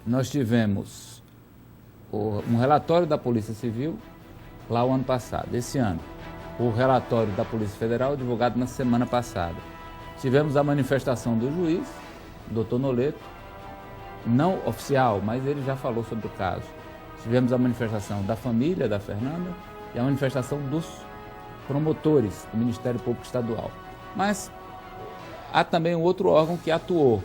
nós tivemos um relatório da Polícia Civil lá o ano passado. Esse ano, o relatório da Polícia Federal divulgado na semana passada. Tivemos a manifestação do juiz, doutor Noleto, não oficial, mas ele já falou sobre o caso. Tivemos a manifestação da família da Fernanda e a manifestação dos promotores do Ministério Público Estadual. Mas há também um outro órgão que atuou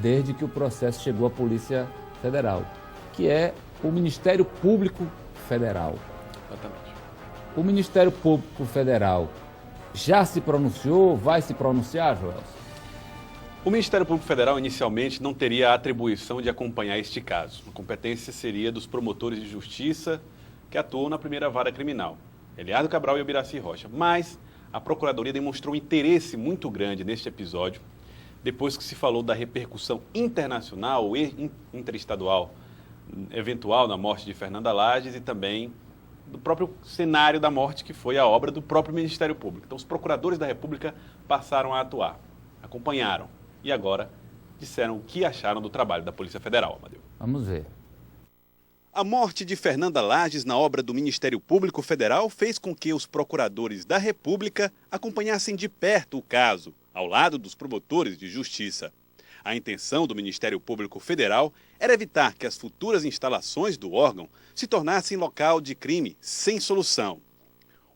desde que o processo chegou à Polícia Federal, que é o Ministério Público Federal. Exatamente. O Ministério Público Federal já se pronunciou, vai se pronunciar, Joelson? O Ministério Público Federal, inicialmente, não teria a atribuição de acompanhar este caso. A competência seria dos promotores de justiça que atuam na primeira vara criminal, Eliardo Cabral e Ubiraci Rocha. Mas a Procuradoria demonstrou um interesse muito grande neste episódio, depois que se falou da repercussão internacional e interestadual eventual na morte de Fernanda Lages e também do próprio cenário da morte, que foi a obra do próprio Ministério Público. Então, os procuradores da República passaram a atuar, acompanharam e agora disseram o que acharam do trabalho da Polícia Federal, Amadeu. Vamos ver. A morte de Fernanda Lages na obra do Ministério Público Federal fez com que os procuradores da República acompanhassem de perto o caso, ao lado dos promotores de justiça. A intenção do Ministério Público Federal era evitar que as futuras instalações do órgão se tornassem local de crime sem solução.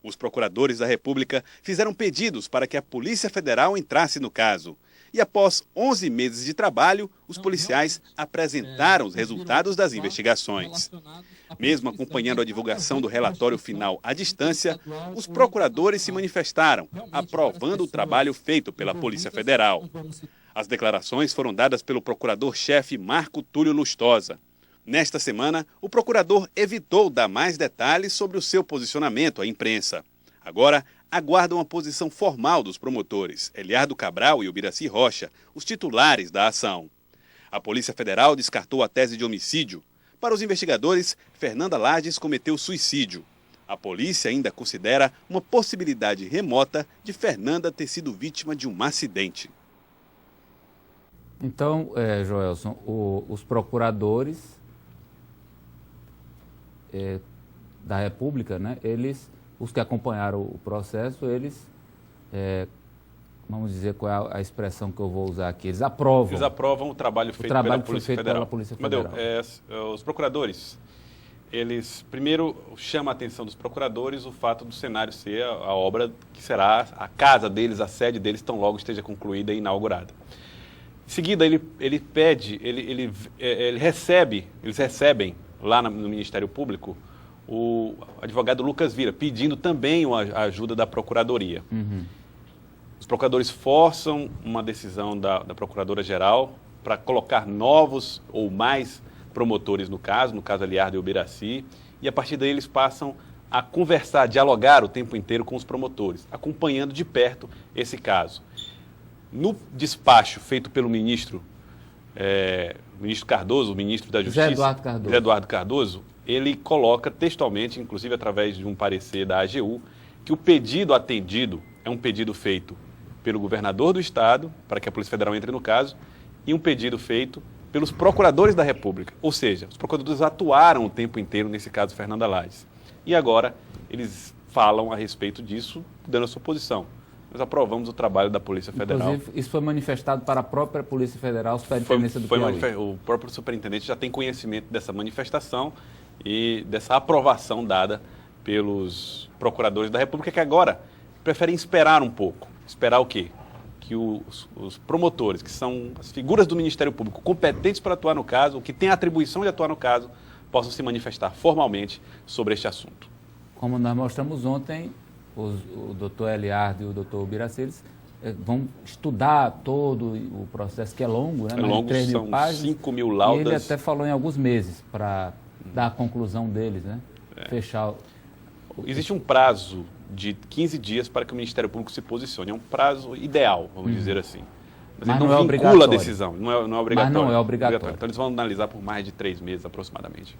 Os procuradores da República fizeram pedidos para que a Polícia Federal entrasse no caso. E após 11 meses de trabalho, os policiais apresentaram os resultados das investigações. Mesmo acompanhando a divulgação do relatório final à distância, os procuradores se manifestaram, aprovando o trabalho feito pela Polícia Federal. As declarações foram dadas pelo procurador-chefe Marco Túlio Lustosa. Nesta semana, o procurador evitou dar mais detalhes sobre o seu posicionamento à imprensa. Agora, aguardam a posição formal dos promotores, Eliardo Cabral e Ubiraci Rocha, os titulares da ação. A Polícia Federal descartou a tese de homicídio. Para os investigadores, Fernanda Lages cometeu suicídio. A polícia ainda considera uma possibilidade remota de Fernanda ter sido vítima de um acidente. Então, Joelson, os procuradores da República, né, os que acompanharam o processo, eles, vamos dizer qual é a expressão que eu vou usar aqui, eles aprovam. Eles aprovam o trabalho feito pela Polícia Federal. Amadeu, os procuradores, eles primeiro chamam a atenção dos procuradores o fato do cenário ser a obra que será a casa deles, a sede deles, tão logo esteja concluída e inaugurada. Em seguida, ele pede, eles recebem lá no Ministério Público o advogado Lucas Vira, pedindo também a ajuda da Procuradoria. Uhum. Os procuradores forçam uma decisão da Procuradora-Geral para colocar novos ou mais promotores no caso Eliardo e Ubiraci, e a partir daí eles passam a conversar, a dialogar o tempo inteiro com os promotores, acompanhando de perto esse caso. No despacho feito pelo ministro Cardoso, o ministro da Justiça, José Eduardo Cardoso, ele coloca textualmente, inclusive através de um parecer da AGU, que o pedido atendido é um pedido feito pelo governador do estado, para que a Polícia Federal entre no caso, e um pedido feito pelos procuradores da República. Ou seja, os procuradores atuaram o tempo inteiro nesse caso Fernanda Lages. E agora eles falam a respeito disso, dando a sua posição. Nós aprovamos o trabalho da Polícia Federal. Inclusive, isso foi manifestado para a própria Polícia Federal, Superintendência do Piauí. O próprio superintendente já tem conhecimento dessa manifestação e dessa aprovação dada pelos procuradores da República, que agora preferem esperar um pouco. Esperar o quê? Que os promotores, que são as figuras do Ministério Público competentes para atuar no caso, que têm a atribuição de atuar no caso, possam se manifestar formalmente sobre este assunto. Como nós mostramos ontem, o doutor Eliardo e o doutor Ubiraci, eles vão estudar todo o processo, que é longo, né? É longo, 3 mil são páginas, 5 mil laudas. E ele até falou em alguns meses para dar a conclusão deles, né? Fechar. Existe um prazo de 15 dias para que o Ministério Público se posicione. É um prazo ideal, vamos dizer assim. Mas ele não vincula a decisão, não é obrigatório. Mas não é obrigatório. Então eles vão analisar por mais de 3 meses aproximadamente.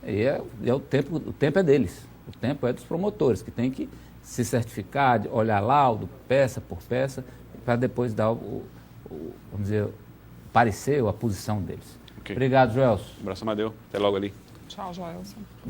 E o tempo é deles. O tempo é dos promotores, que tem que se certificar, olhar laudo, peça por peça, para depois dar vamos dizer, parecer ou a posição deles. Okay. Obrigado, Joelson. Um abraço, Amadeu. Até logo ali. Tchau, Joelson.